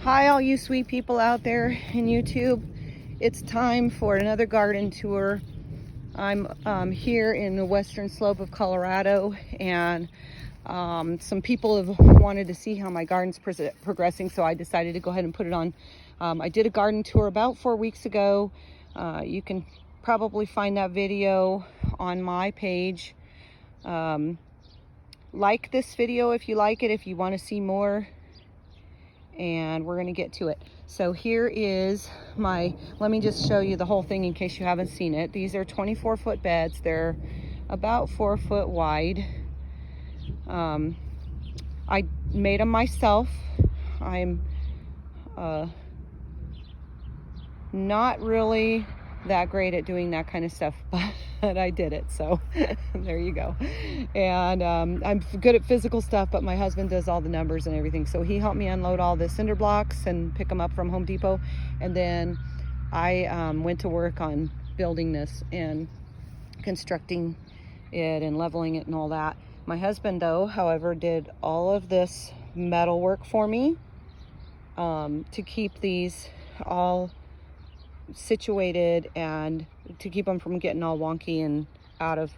Hi, all you sweet people out there in YouTube. It's time for another garden tour. I'm here in the western slope of Colorado, and some people have wanted to see how my garden's progressing, so I decided to go ahead and put it on. I did a garden tour about 4 weeks ago. You can probably find that video on my page. Like this video if you like it, if you want to see more, and we're going to get to it. So here is let me just show you the whole thing in case you haven't seen it. These are 24-foot beds. They're about 4 foot wide. I made them myself. I'm not really that great at doing that kind of stuff, but I did it, so there you go. And I'm good at physical stuff, but my husband does all the numbers and everything, so he helped me unload all the cinder blocks and pick them up from Home Depot, and then I went to work on building this and constructing it and leveling it and all that. My husband, though, however, did all of this metal work for me to keep these all situated and to keep them from getting all wonky and out of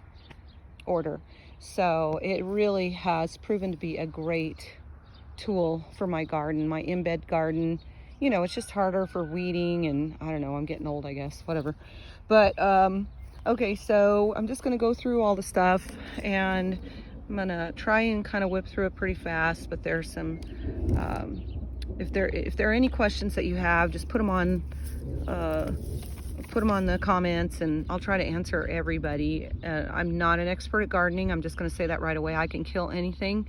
order. So it really has proven to be a great tool for my garden, my embed garden. You know, it's just harder for weeding, and I don't know, I'm getting old, I guess, whatever. But okay, so I'm just gonna go through all the stuff, and I'm gonna try and kind of whip through it pretty fast, but there's some if there are any questions that you have, just put them on the comments, and I'll try to answer everybody. I'm not an expert at gardening. I'm just going to say that right away. I can kill anything,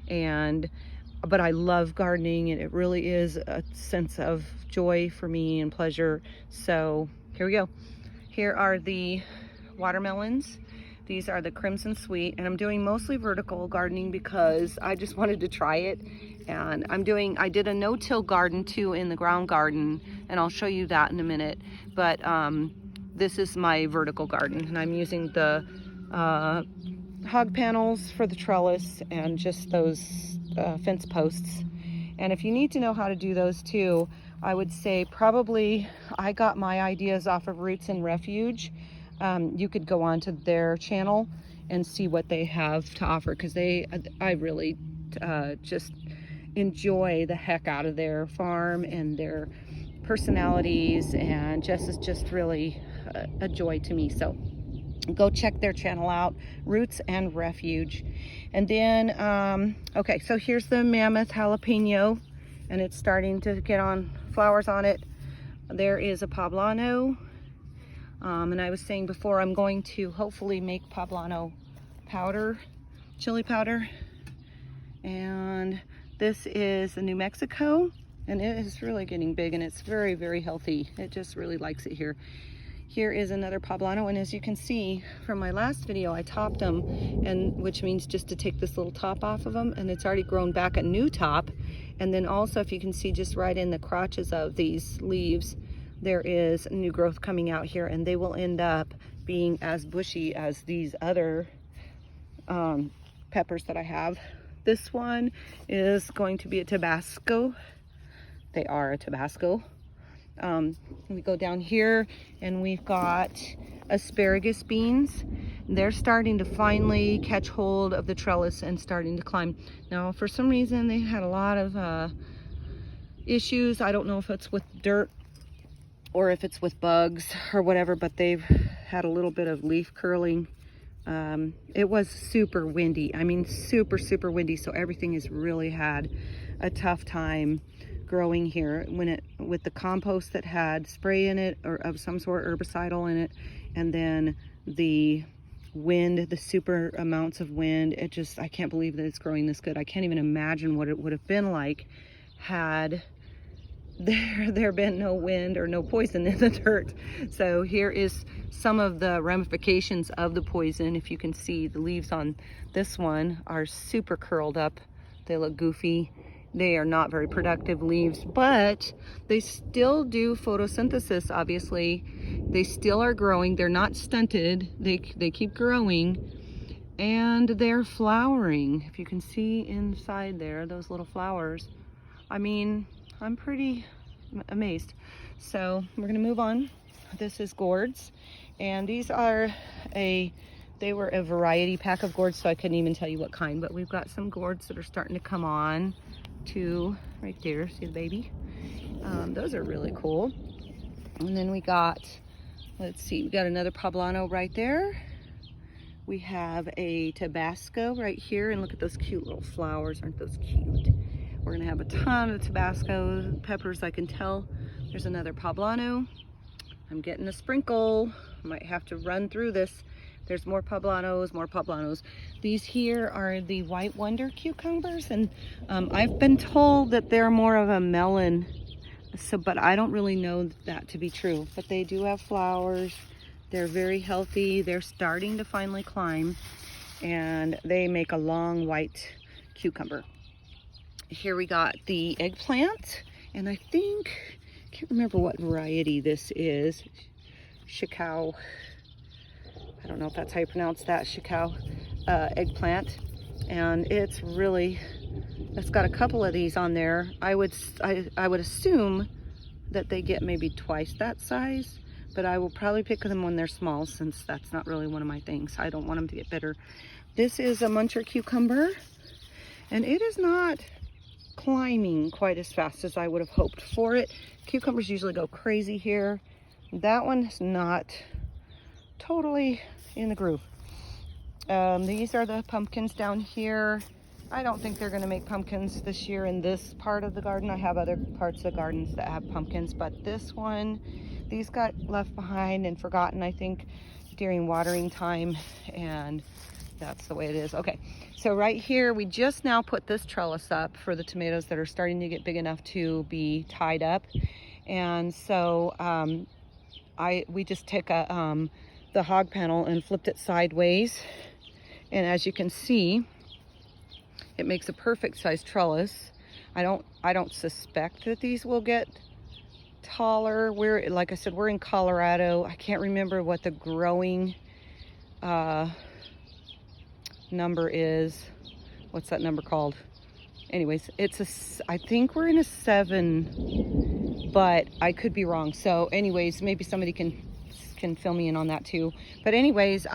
but I love gardening, and it really is a sense of joy for me and pleasure. So here we go. Here are the watermelons. These are the Crimson Sweet, and I'm doing mostly vertical gardening because I just wanted to try it. And I did a no-till garden too in the ground garden, and I'll show you that in a minute. But this is my vertical garden, and I'm using the hog panels for the trellis and just those fence posts. And if you need to know how to do those too, I would say probably I got my ideas off of Roots and Refuge. You could go onto their channel and see what they have to offer, because I really just enjoy the heck out of their farm and their personalities, and it's just really a joy to me. So go check their channel out, Roots and Refuge. And then okay, so here's the mammoth jalapeno, and it's starting to get on flowers on it. There is a poblano, and I was saying before, I'm going to hopefully make poblano powder, chili powder. And this is the New Mexico, and it is really getting big, and it's very, very healthy. It just really likes it here. Here is another poblano, and as you can see from my last video, I topped them, and which means just to take this little top off of them, and it's already grown back a new top. And then also, if you can see just right in the crotches of these leaves, there is new growth coming out here, and they will end up being as bushy as these other peppers that I have. This one is going to be a Tabasco. They are a Tabasco. We go down here, and we've got asparagus beans. They're starting to finally catch hold of the trellis and starting to climb. Now, for some reason, they had a lot of issues. I don't know if it's with dirt or if it's with bugs or whatever, but they've had a little bit of leaf curling. It was super windy. I mean, super, super windy. So everything has really had a tough time growing here with the compost that had spray in it, or of some sort, herbicidal in it. And then the wind, the super amounts of wind. I can't believe that it's growing this good. I can't even imagine what it would have been like had there been no wind or no poison in the dirt. So here is some of the ramifications of the poison. If you can see, the leaves on this one are super curled up. They look goofy. They are not very productive leaves, but they still do photosynthesis, obviously. They still are growing. They're not stunted. They keep growing, and they're flowering. If you can see inside there, those little flowers. I mean, I'm pretty amazed. So we're gonna move on. This is gourds, and these are they were a variety pack of gourds, so I couldn't even tell you what kind, but we've got some gourds that are starting to come on too, right there. See the baby? Those are really cool. And then we got, let's see, we got another poblano right there. We have a Tabasco right here, and look at those cute little flowers. Aren't those cute? We're gonna have a ton of Tabasco peppers. I can tell. There's another poblano. I'm getting a sprinkle. Might have to run through this. There's more poblanos, more poblanos. These here are the White Wonder cucumbers, and I've been told that they're more of a melon, but I don't really know that to be true. But they do have flowers. They're very healthy. They're starting to finally climb, and they make a long white cucumber. Here we got the eggplant, and I can't remember what variety this is. Shikao. I don't know if that's how you pronounce that, Shikao eggplant. And it's got a couple of these on there. I would assume that they get maybe twice that size, but I will probably pick them when they're small, since that's not really one of my things. I don't want them to get bitter. This is a muncher cucumber, and it is not climbing quite as fast as I would have hoped for it. Cucumbers usually go crazy here. That one is not totally in the groove. These are the pumpkins down here. I don't think they're going to make pumpkins this year in this part of the garden. I have other parts of the gardens that have pumpkins, but this one, these got left behind and forgotten, I think, during watering time, and that's the way it is. Okay, so right here, we just now put this trellis up for the tomatoes that are starting to get big enough to be tied up. And so we just took the hog panel and flipped it sideways, and as you can see, it makes a perfect size trellis. I don't suspect that these will get taller. Like I said, we're in Colorado. I can't remember what the growing number is. What's that number called? Anyways, I think we're in a 7, but I could be wrong. So anyways, maybe somebody can fill me in on that too. But anyways,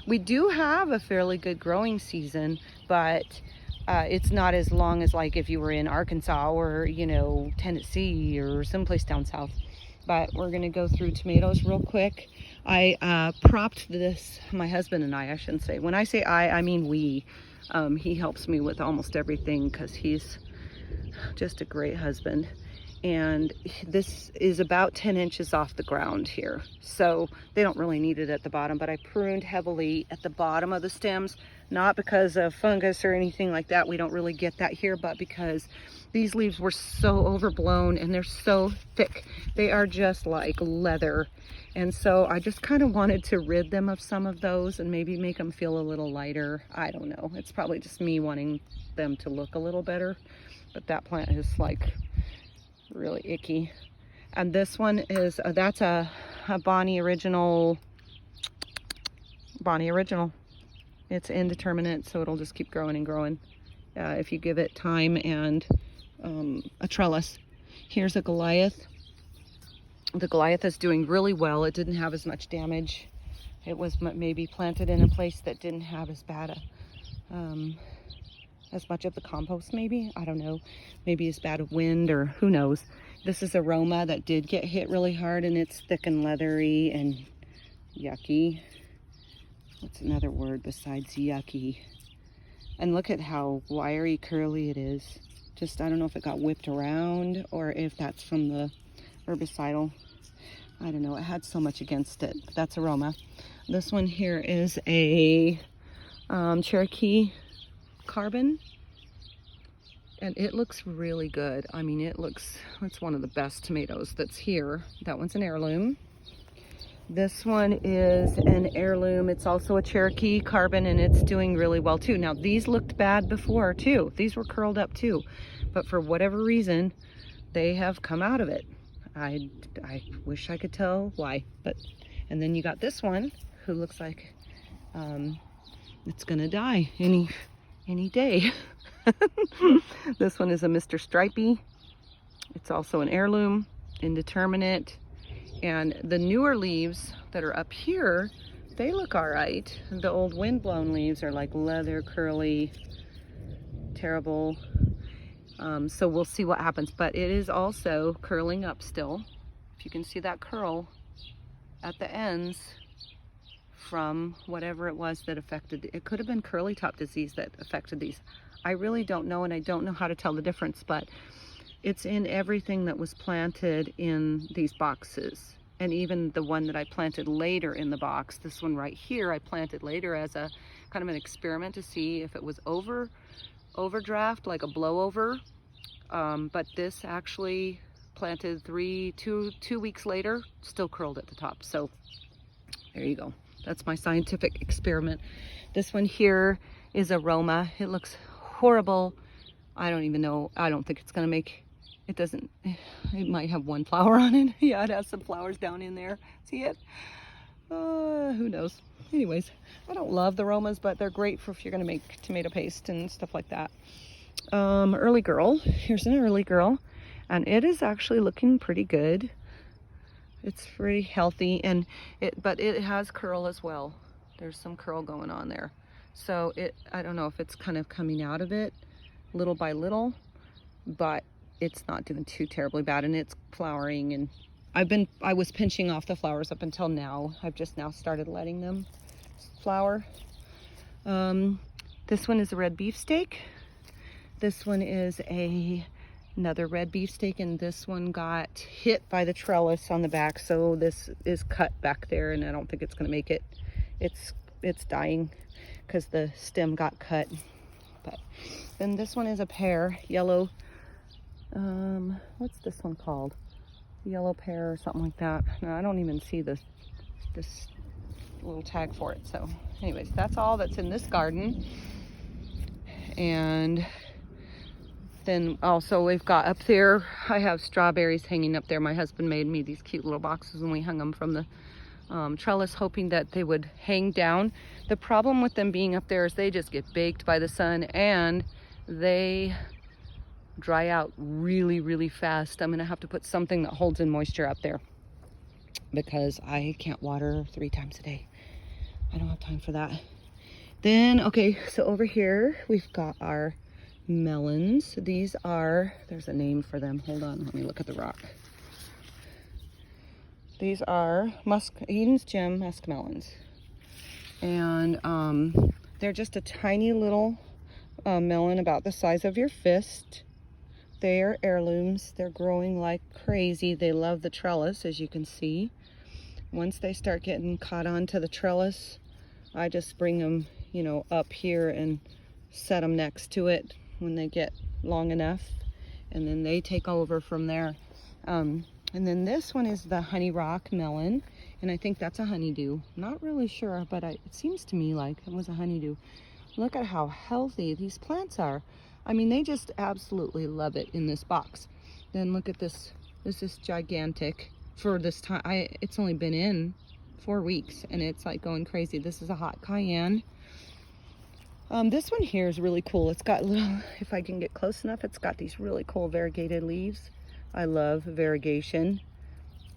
we do have a fairly good growing season, but it's not as long as like if you were in Arkansas or, you know, Tennessee or someplace down south. But we're gonna go through tomatoes real quick. I propped this, my husband and I shouldn't say. When I say I mean we. He helps me with almost everything because he's just a great husband. And this is about 10 inches off the ground here. So they don't really need it at the bottom, but I pruned heavily at the bottom of the stems, not because of fungus or anything like that. We don't really get that here, but because these leaves were so overblown and they're so thick. They are just like leather. And so I just kind of wanted to rid them of some of those and maybe make them feel a little lighter. I don't know. It's probably just me wanting them to look a little better, but that plant is like really icky. And this one is that's a Bonnie Original. It's indeterminate, so it'll just keep growing and growing if you give it time and a trellis. Here's a Goliath. The Goliath is doing really well. It didn't have as much damage. It was maybe planted in a place that didn't have as bad as much of the compost, maybe. I don't know. Maybe as bad a wind, or who knows. This is a Roma that did get hit really hard, and it's thick and leathery and yucky. What's another word besides yucky? And look at how wiry curly it is. Just, I don't know if it got whipped around or if that's from the herbicidal. I don't know. It had so much against it. But that's a Roma. This one here is a Cherokee Carbon, and it looks really good. I mean, it's one of the best tomatoes that's here. That one's an heirloom. This one is an heirloom. It's also a Cherokee Carbon, and it's doing really well too. Now, these looked bad before too. These were curled up too, but for whatever reason, they have come out of it. I wish I could tell why. And then you got this one who looks like it's gonna die any day. This one is a Mr. Stripey. It's also an heirloom, indeterminate. And the newer leaves that are up here, they look all right. The old windblown leaves are like leather, curly, terrible. So we'll see what happens, but it is also curling up still. If you can see that curl at the ends from whatever it was that affected, it could have been curly top disease that affected these. I really don't know, and I don't know how to tell the difference, but it's in everything that was planted in these boxes. And even the one that I planted later in the box, this one right here, I planted later as a kind of an experiment to see if it was overdraft, like a blowover. But this actually planted two weeks later, still curled at the top. So there you go. That's my scientific experiment. This one here is Aroma. It looks horrible. I don't even know. I don't think it's gonna make, it doesn't, it might have one flower on it. Yeah, it has some flowers down in there. See it? Who knows? Anyways, I don't love the Aromas, but they're great for if you're gonna make tomato paste and stuff like that. Early Girl. Here's an Early Girl, and it is actually looking pretty good. It's pretty healthy, and but it has curl as well. There's some curl going on there. So I don't know if it's kind of coming out of it little by little, but it's not doing too terribly bad, and it's flowering, and I was pinching off the flowers up until now. I've just now started letting them flower. This one is a red beefsteak. This one is another red beefsteak, and this one got hit by the trellis on the back, so this is cut back there, and I don't think it's going to make it. It's dying because the stem got cut. But then this one is a pear, yellow. What's this one called? Yellow pear or something like that. No, I don't even see this little tag for it. So anyways, that's all that's in this garden. And then also we've got up there, I have strawberries hanging up there. My husband made me these cute little boxes, and we hung them from the trellis, hoping that they would hang down. The problem with them being up there is they just get baked by the sun, and they dry out really, really fast. I'm gonna have to put something that holds in moisture up there because I can't water 3 times a day. I don't have time for that. Then, okay, so over here we've got our melons. These are, there's a name for them. Hold on, let me look at the rock. These are Eden's Gem muskmelons. And they're just a tiny little melon about the size of your fist. They are heirlooms. They're growing like crazy. They love the trellis, as you can see. Once they start getting caught onto the trellis, I just bring them, you know, up here and set them next to it when they get long enough, and then they take over from there. And then this one is the Honey Rock melon, and I think that's a honeydew. Not really sure, but it seems to me like it was a honeydew. Look at how healthy these plants are. I mean, they just absolutely love it in this box. Then look at this. This is gigantic for this time. It's only been in 4 weeks, and it's like going crazy. This is a hot cayenne. This one here is really cool. It's got little, if I can get close enough, it's got these really cool variegated leaves. I love variegation.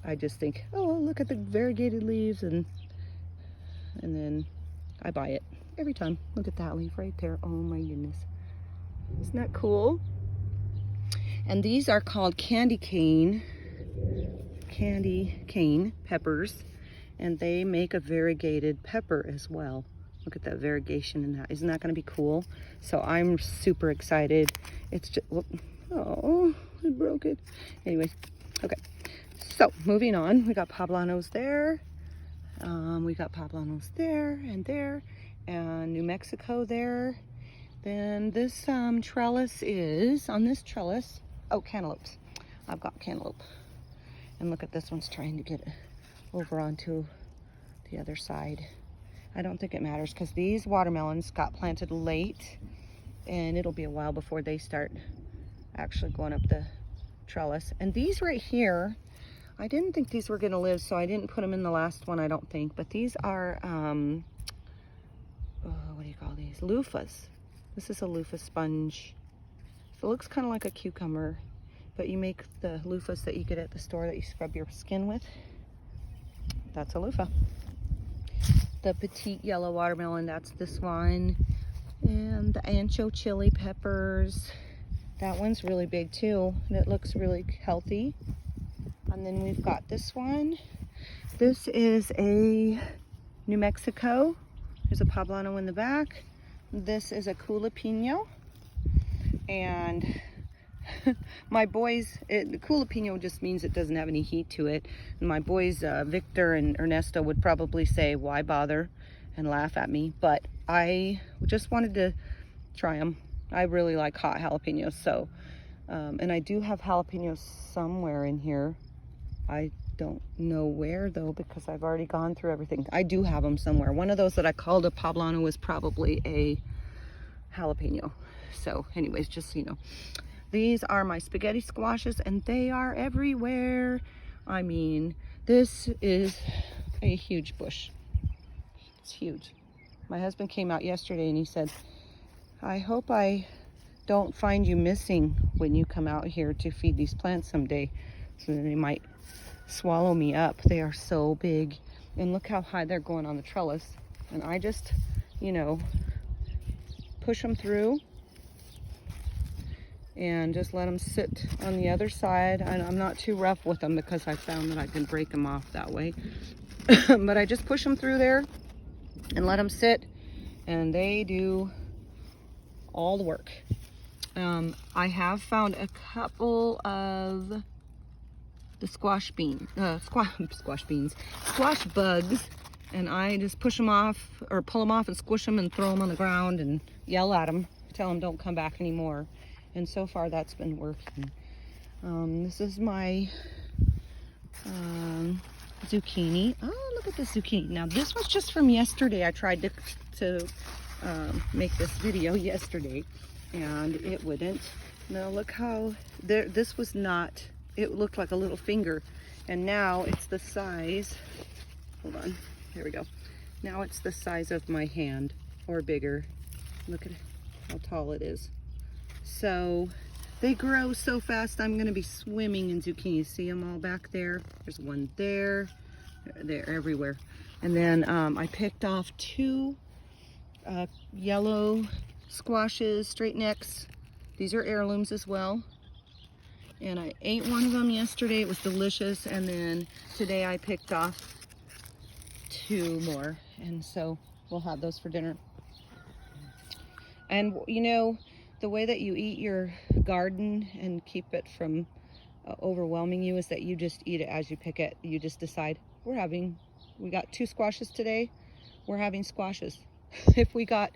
I just think, oh, look at the variegated leaves, and then I buy it every time. Look at that leaf right there. Oh my goodness. Isn't that cool? And these are called candy cane peppers, and they make a variegated pepper as well. Look at that variegation in that. Isn't that going to be cool? So I'm super excited. It's just, oh, I broke it. Anyways, okay. So moving on, we got poblanos there. We got poblanos there, and New Mexico there. Then this trellis is, on this trellis, oh, cantaloupes. I've got cantaloupe. And look at this one's trying to get over onto the other side. I don't think it matters because these watermelons got planted late, and it'll be a while before they start actually going up the trellis. And these right here, I didn't think these were gonna live, so I didn't put them in the last one, I don't think. But these are, what do you call these? Loofahs. This is a loofah sponge. So it looks kind of like a cucumber, but you make the loofahs that you get at the store that you scrub your skin with. That's a loofah. The petite yellow watermelon, that's this one. And the ancho chili peppers. That one's really big too, and it looks really healthy. And then we've got this one. This is a New Mexico. There's a poblano in the back. This is a Culapino. And my boys, the Culapino just means it doesn't have any heat to it. And my boys, Victor and Ernesto, would probably say, why bother, and laugh at me. But I just wanted to try them. I really like hot jalapenos, so, and I do have jalapenos somewhere in here. I don't know where though, because I've already gone through everything. I do have them somewhere. One of those that I called a poblano was probably a jalapeno. So anyways, just so you know. These are my spaghetti squashes, and they are everywhere. I mean, this is a huge bush. It's huge. My husband came out yesterday and he said, I hope I don't find you missing when you come out here to feed these plants someday, so they might swallow me up. They are so big, and look how high they're going on the trellis. And I just, you know, push them through and just let them sit on the other side. And I'm not too rough with them because I found that I can break them off that way. But I just push them through there and let them sit, and they do all the work. I have found a couple of the squash bugs, and I just push them off or pull them off and squish them and throw them on the ground and yell at them, tell them don't come back anymore. And so far that's been working. This is my zucchini. Oh, look at this zucchini. Now this was just from yesterday. I tried to make this video yesterday and it wouldn't. Now look how this was not, it looked like a little finger, and now it's the size, hold on, here we go. Now it's the size of my hand or bigger. Look at how tall it is. So they grow so fast. I'm gonna be swimming in zucchini. See them all back there? There's one there, they're everywhere. And then I picked off two yellow squashes, straight necks. These are heirlooms as well. And I ate one of them yesterday. It was delicious. And then today I picked off two more. And so we'll have those for dinner. And you know, the way that you eat your garden and keep it from overwhelming you is that you just eat it as you pick it. You just decide, we got 2 squashes today, we're having squashes. If we got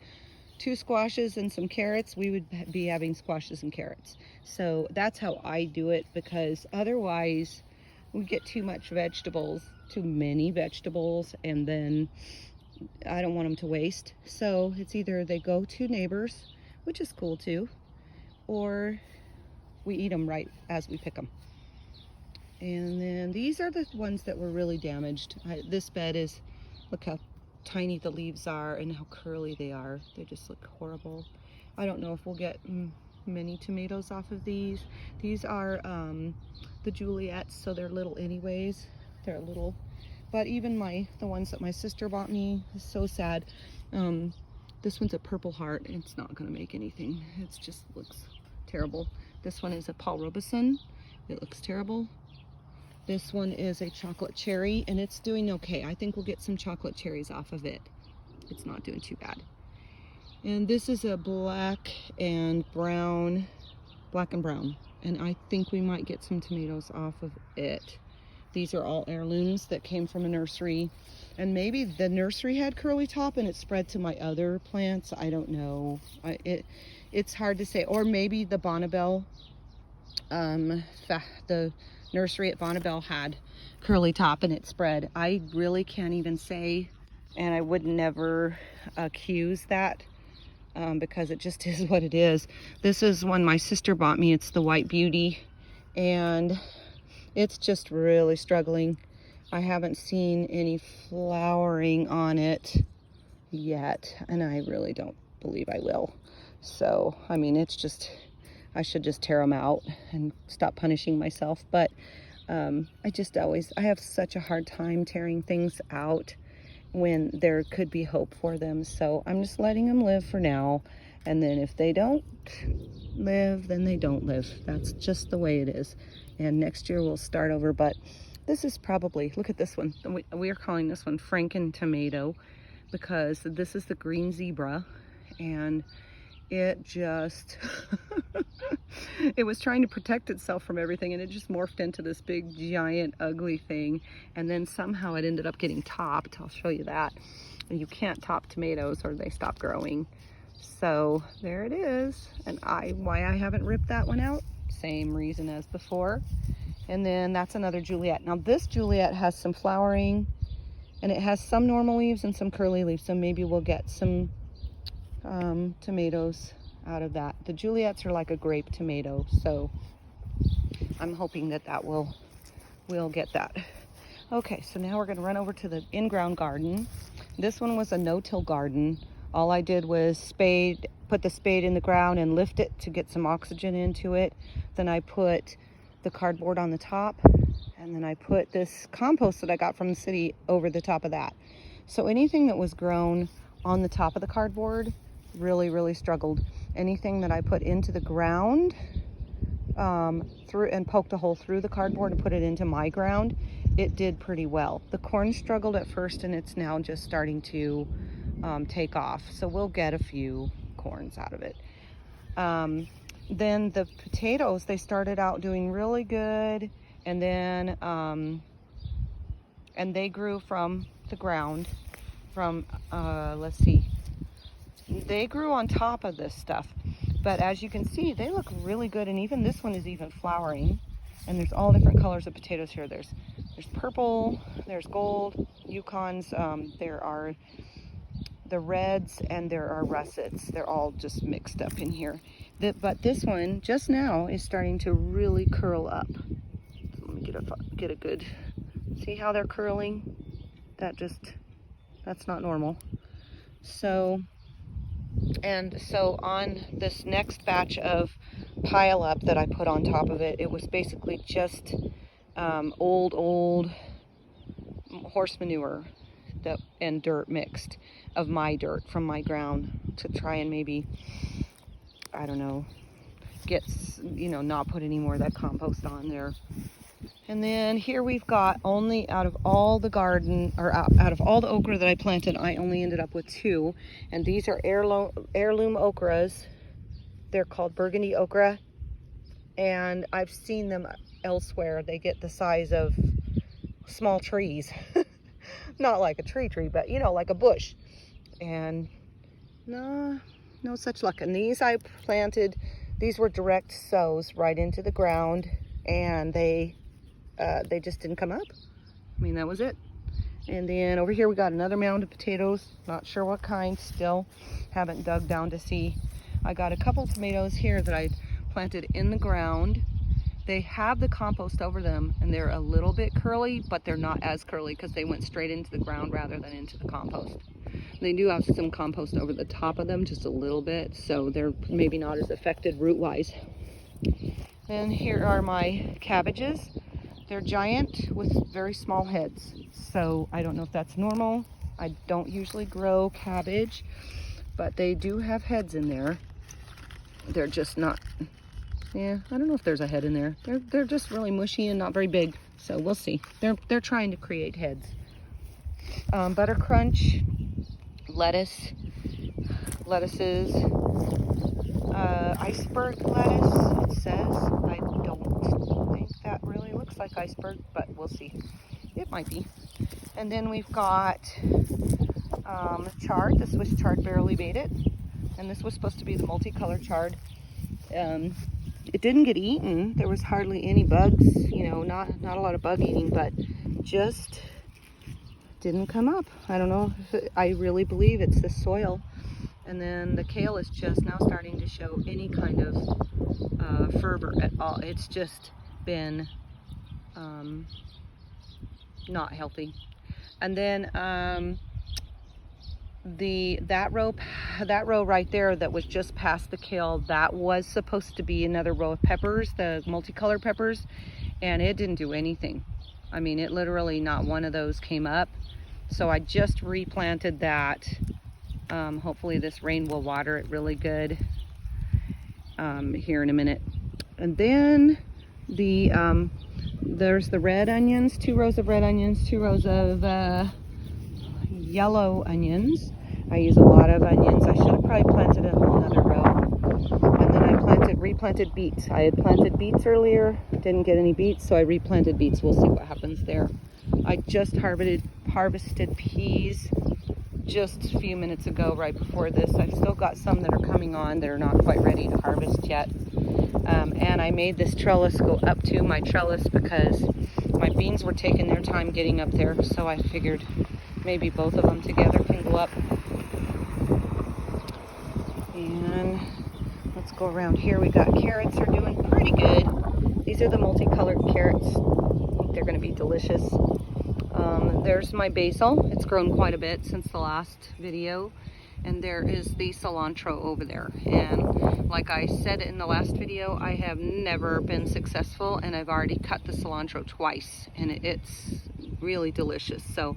2 squashes and some carrots, we would be having squashes and carrots. So that's how I do it, because otherwise we get too much vegetables, too many vegetables, and then I don't want them to waste. So it's either they go to neighbors, which is cool too, or we eat them right as we pick them. And then these are the ones that were really damaged. This bed is, look how tiny the leaves are and how curly they are. They just look horrible. I don't know if we'll get many tomatoes off of these. These are the Juliets, so they're little anyways. They're little, but even the ones that my sister bought me is so sad. This one's a Purple Heart. It's not gonna make anything. It just looks terrible. This one is a Paul Robeson. It looks terrible. This one is a Chocolate Cherry, and it's doing okay. I think we'll get some chocolate cherries off of it. It's not doing too bad. And this is a black and brown, and I think we might get some tomatoes off of it. These are all heirlooms that came from a nursery, and maybe the nursery had curly top and it spread to my other plants. I don't know. It's hard to say. Or maybe the Bonnabelle, the nursery at Bonnabelle had curly top and it spread. I really can't even say, and I would never accuse that because it just is what it is. This is one my sister bought me. It's the White Beauty, and it's just really struggling. I haven't seen any flowering on it yet, and I really don't believe I will. So, I mean, it's just I should just tear them out and stop punishing myself. But I have such a hard time tearing things out when there could be hope for them. So I'm just letting them live for now. And then if they don't live, then they don't live. That's just the way it is. And next year we'll start over. But this is probably, look at this one. We are calling this one Franken tomato because this is the green zebra. And it just, it was trying to protect itself from everything, and it just morphed into this big, giant, ugly thing. And then somehow it ended up getting topped. I'll show you that. And you can't top tomatoes or they stop growing. So there it is. And why I haven't ripped that one out, same reason as before. And then that's another Juliet. Now this Juliet has some flowering, and it has some normal leaves and some curly leaves. So maybe we'll get some tomatoes out of that. The Juliets are like a grape tomato, so I'm hoping that we'll get that. Okay, so now we're going to run over to the in-ground garden. This one was a no-till garden. All I did was put the spade in the ground and lift it to get some oxygen into it. Then I put the cardboard on the top, and then I put this compost that I got from the city over the top of that. So anything that was grown on the top of the cardboard really struggled. Anything that I put into the ground through and poked a hole through the cardboard and put it into my ground, it did pretty well. The corn struggled at first, and it's now just starting to take off. So we'll get a few corns out of it. Then the potatoes, they started out doing really good, and then and they grew from the ground from let's see, they grew on top of this stuff, but as you can see, they look really good. And even this one is even flowering, and there's all different colors of potatoes here. There's purple, there's gold, Yukons, there are the reds, and there are russets. They're all just mixed up in here. But this one just now is starting to really curl up. Let me get a good, see how they're curling? That's not normal. So on this next batch of pile up that I put on top of it, it was basically just old horse manure and dirt mixed, of my dirt from my ground, to try and maybe, I don't know, get, not put any more of that compost on there. And then here we've got, only out of all the garden, or out of all the okra that I planted, I only ended up with 2. And these are heirloom okras. They're called burgundy okra. And I've seen them elsewhere. They get the size of small trees. Not like a tree, but like a bush. And no such luck. And these I planted, these were direct sows right into the ground, and they just didn't come up. I mean, that was it. And then over here we got another mound of potatoes. Not sure what kind, still haven't dug down to see. I got a couple tomatoes here that I planted in the ground. They have the compost over them, and they're a little bit curly, but they're not as curly because they went straight into the ground rather than into the compost. They do have some compost over the top of them, just a little bit, so they're maybe not as affected root-wise. And here are my cabbages. They're giant with very small heads, so I don't know if that's normal. I don't usually grow cabbage, but they do have heads in there. They're just not, yeah, I don't know if there's a head in there. They're just really mushy and not very big, so we'll see. They're trying to create heads. Butter crunch, lettuces, iceberg lettuce, it says. I don't think that really looks like iceberg, but we'll see. It might be. And then we've got chard, the Swiss chard barely made it. And this was supposed to be the multicolored chard. It didn't get eaten. There was hardly any bugs, not a lot of bug eating, but just didn't come up. I don't know if I really believe it's the soil. And then the kale is just now starting to show any kind of fervor at all. It's just been not healthy. And then that row right there that was just past the kale, that was supposed to be another row of peppers, the multicolored peppers, and it didn't do anything. I mean, it literally, not one of those came up. So I just replanted that. Hopefully this rain will water it really good here in a minute. And then there's the red onions, 2 rows of red onions, 2 rows of yellow onions. I use a lot of onions. I should have probably planted a whole nother row. And then I replanted beets. I had planted beets earlier, didn't get any beets, so I replanted beets. We'll see what happens there. I just harvested peas just a few minutes ago, right before this. I've still got some that are coming on. They're not quite ready to harvest yet. And I made this trellis go up to my trellis because my beans were taking their time getting up there. So I figured maybe both of them together can go up. And let's go around here. We got carrots are doing pretty good. These are the multicolored carrots. I think they're going to be delicious. There's my basil. It's grown quite a bit since the last video. And there is the cilantro over there. And like I said in the last video, I have never been successful, and I've already cut the cilantro twice, and it's really delicious. So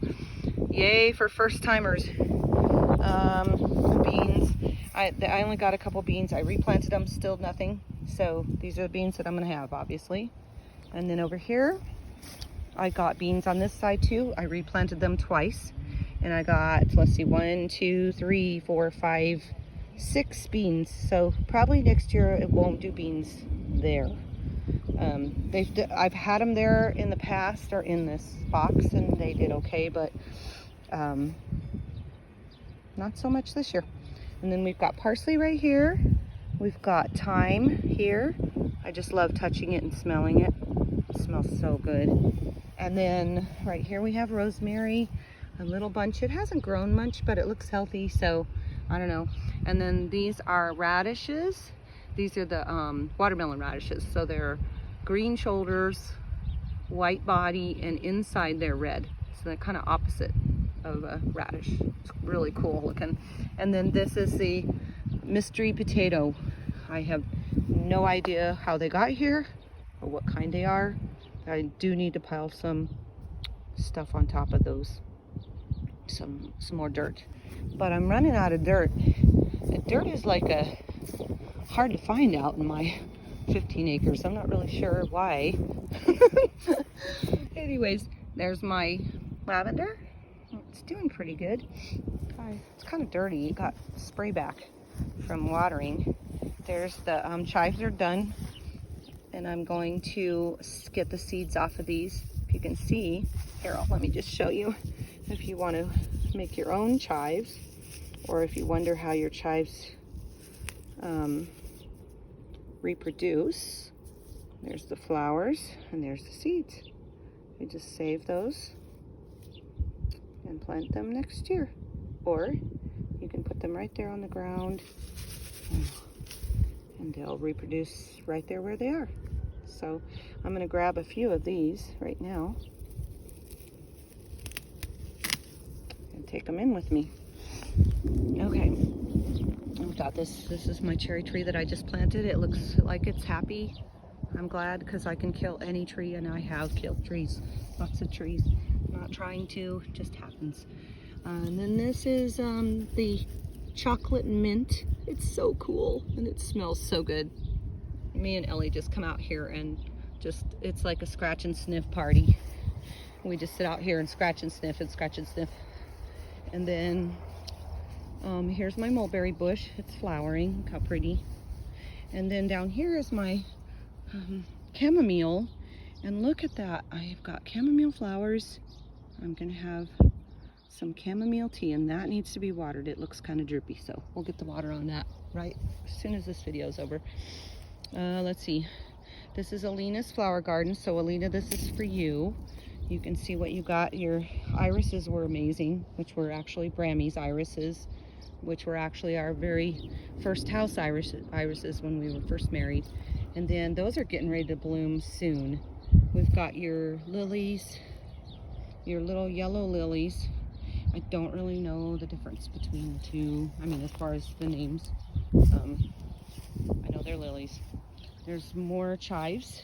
yay for first timers. Beans. I only got a couple beans. I replanted them, still nothing. So these are the beans that I'm gonna have, obviously. And then over here, I got beans on this side too. I replanted them twice. And I got, let's see, 1, 2, 3, 4, 5, 6 beans. So probably next year it won't do beans there. I've had them there in the past or in this box, and they did okay, but not so much this year. And then we've got parsley right here. We've got thyme here. I just love touching it and smelling it. It smells so good. And then right here we have rosemary, a little bunch. It hasn't grown much, but it looks healthy, so I don't know. And then these are radishes. These are the watermelon radishes. So they're green shoulders, white body, and inside they're red. So they're kind of opposite of a radish. It's really cool looking. And then this is the mystery potato. I have no idea how they got here or what kind they are. I do need to pile some stuff on top of those. Some more dirt. But I'm running out of dirt. Dirt is like hard to find out in my 15 acres. I'm not really sure why. Anyways, there's my lavender. It's doing pretty good. It's kind of dirty. It got spray back from watering. There's the chives are done, and I'm going to get the seeds off of these. If you can see, here, let me just show you. If you want to make your own chives, or if you wonder how your chives reproduce, there's the flowers and there's the seeds. You just save those and plant them next year, or you can put them right there on the ground and they'll reproduce right there where they are. So I'm going to grab a few of these right now and take them in with me. Okay, I've got this. This is my cherry tree that I just planted. It looks like it's happy. I'm glad because I can kill any tree, and I have killed trees, lots of trees. I'm not trying to, it just happens. And then this is the chocolate mint. It's so cool and it smells so good. Me and Ellie just come out here and it's like a scratch and sniff party. We just sit out here and scratch and sniff and scratch and sniff. And then here's my mulberry bush. It's flowering. Look how pretty. And then down here is my chamomile. And look at that. I've got chamomile flowers. I'm going to have some chamomile tea, and that needs to be watered. It looks kind of droopy, so we'll get the water on that right as soon as this video is over. Let's see. This is Alina's flower garden. So Alina, this is for you. You can see what you got. Your irises were amazing, which were actually Brammy's irises, which were actually our very first house irises when we were first married. And then those are getting ready to bloom soon. We've got your lilies, your little yellow lilies. I don't really know the difference between the two. I mean, as far as the names. I know they're lilies. There's more chives.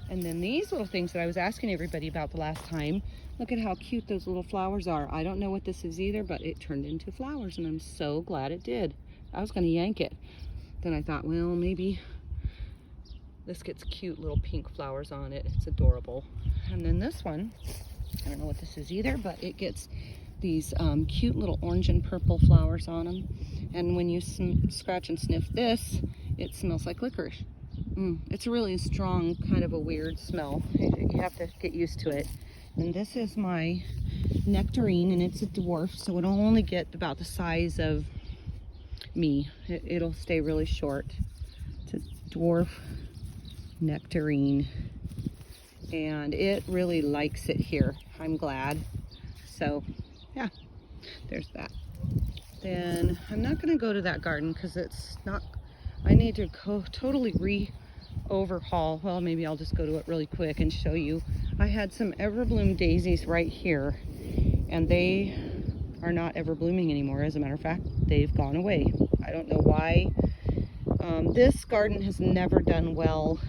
And then these little things that I was asking everybody about the last time. Look at how cute those little flowers are. I don't know what this is either, but it turned into flowers, and I'm so glad it did. I was gonna yank it. Then I thought, well, maybe this gets cute little pink flowers on it. It's adorable. And then this one, I don't know what this is either, but it gets these cute little orange and purple flowers on them. And when you scratch and sniff this, it smells like licorice. It's a really strong, kind of a weird smell. You have to get used to it. And this is my nectarine, and it's a dwarf, so it'll only get about the size of me. It'll stay really short. It's a dwarf nectarine, and it really likes it here. I'm glad. So yeah, there's that. Then I'm not going to go to that garden because it's not, I need to totally overhaul. Well, maybe I'll just go to it really quick and show you. I had some Everbloom daisies right here, and they are not ever blooming anymore. As a matter of fact, they've gone away. I don't know why. This garden has never done well,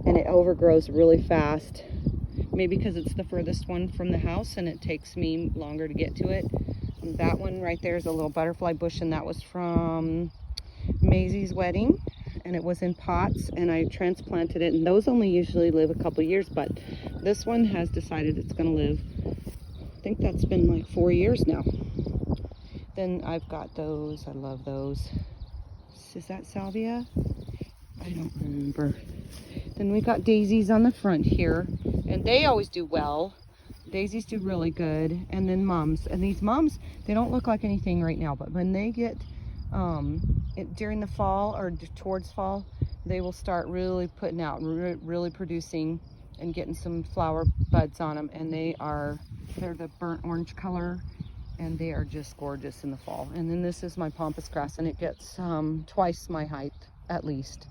and it overgrows really fast. Maybe because it's the furthest one from the house and it takes me longer to get to it. And that one right there is a little butterfly bush, and that was from Maisie's wedding, and it was in pots, and I transplanted it, and those only usually live a couple years, but this one has decided it's going to live, I think that's been like 4 years now. Then I've got those. I love those. Is that salvia? I don't remember. Then we got daisies on the front here, and they always do well. Daisies do really good. And then mums, and these mums, they don't look like anything right now, but when they get during the fall or towards fall, they will start really putting out, really producing and getting some flower buds on them, and they're the burnt orange color, and they are just gorgeous in the fall. And then this is my pampas grass, and it gets twice my height at least,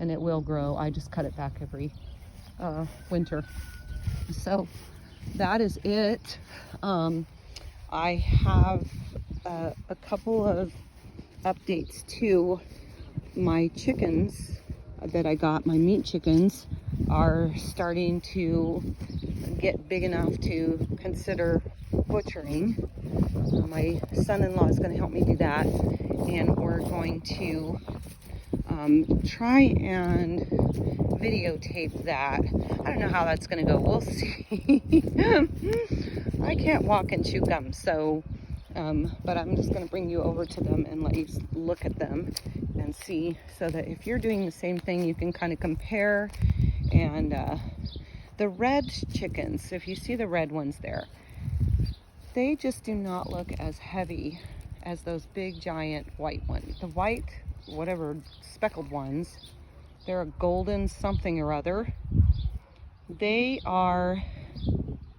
and it will grow. I just cut it back every winter. So that is it. I have a couple of updates to my chickens that I got. My meat chickens are starting to get big enough to consider butchering. My son-in-law is going to help me do that, and we're going to try and videotape that. I don't know how that's going to go. We'll see. I can't walk and chew gum, so but I'm just going to bring you over to them and let you look at them and see, so that if you're doing the same thing, you can kind of compare. And the red chickens, if you see the red ones there, they just do not look as heavy as those big giant white ones. The white, whatever, speckled ones, they're a golden something or other. They are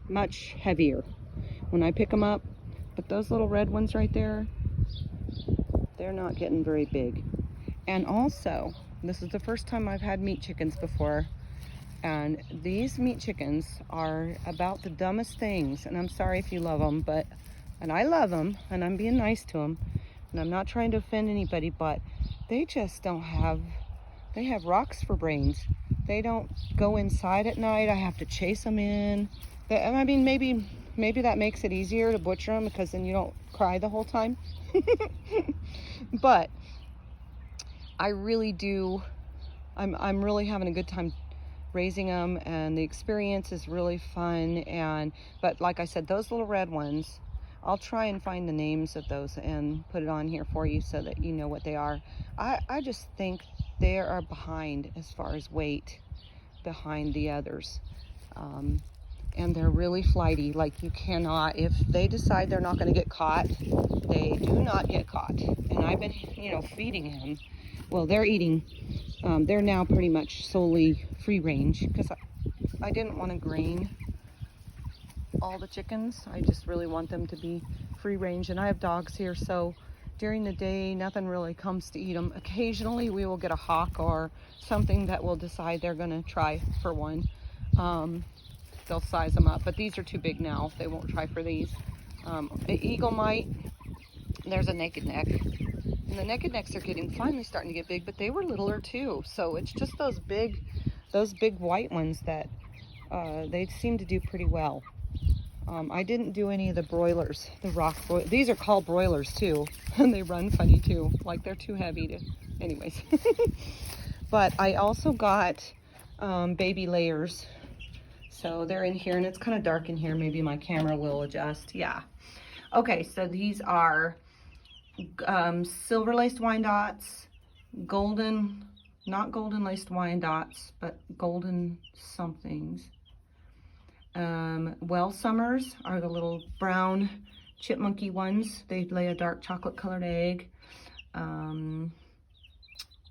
much heavier when I pick them up. But those little red ones right there, they're not getting very big. And also, this is the first time I've had meat chickens before, and these meat chickens are about the dumbest things. And I'm sorry if you love them, and I love them, and I'm being nice to them, and I'm not trying to offend anybody, but they just don't have, they have rocks for brains. They don't go inside at night. I have to chase them in. I mean, maybe that makes it easier to butcher them, because then you don't cry the whole time. But I really do, I'm really having a good time raising them, and the experience is really fun. But like I said, those little red ones, I'll try and find the names of those and put it on here for you so that you know what they are. I just think they are behind as far as weight behind the others. And they're really flighty. Like, you cannot, if they decide they're not going to get caught, they do not get caught. And I've been, feeding him. Well, they're eating, they're now pretty much solely free range, because I didn't want to grain all the chickens. I just really want them to be free range. And I have dogs here, so during the day, nothing really comes to eat them. Occasionally, we will get a hawk or something that will decide they're going to try for one. They'll size them up, but these are too big now. They won't try for these. Eagle mite. There's a naked neck. And the naked necks are finally starting to get big, but they were littler too. So it's just those big white ones that they seem to do pretty well. I didn't do any of the broilers, the rock broilers. These are called broilers too, and they run funny too, like they're too heavy to, anyways. But I also got baby layers. So they're in here, and it's kind of dark in here. Maybe my camera will adjust. Yeah. Okay, so these are silver laced Wyandottes, golden, not golden laced Wyandottes, but golden somethings. Well Summers are the little brown chipmunky ones. They lay a dark chocolate colored egg.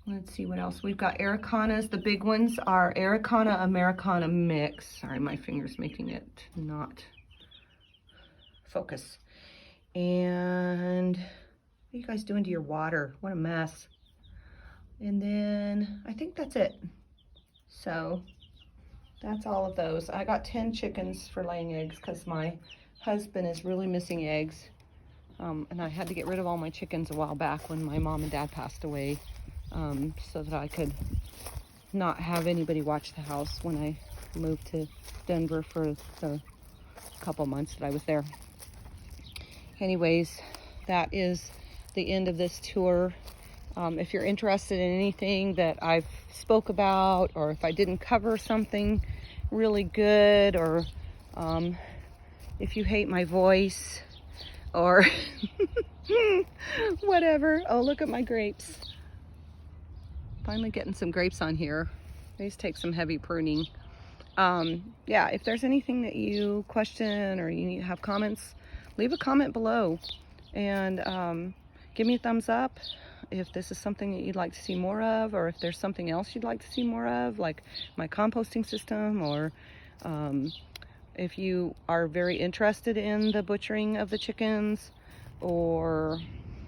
Let's see what else. We've got Aracanas. The big ones are Aracana Americana mix. Sorry, my finger's making it not focus. And what are you guys doing to your water? What a mess. And then I think that's it. So that's all of those. I got 10 chickens for laying eggs because my husband is really missing eggs. And I had to get rid of all my chickens a while back when my mom and dad passed away, so that I could not have anybody watch the house when I moved to Denver for the couple months that I was there. Anyways, that is the end of this tour. If you're interested in anything that I've spoke about, or if I didn't cover something really good, or if you hate my voice, or whatever. Oh, look at my grapes. Finally getting some grapes on here. These take some heavy pruning. Yeah, if there's anything that you question or you have comments, leave a comment below, and give me a thumbs up if this is something that you'd like to see more of, or if there's something else you'd like to see more of, like my composting system, or if you are very interested in the butchering of the chickens or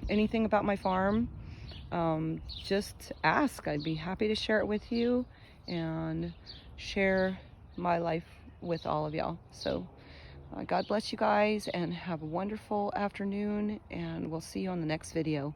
anything about my farm, just ask. I'd be happy to share it with you and share my life with all of y'all. So God bless you guys, and have a wonderful afternoon, and we'll see you on the next video.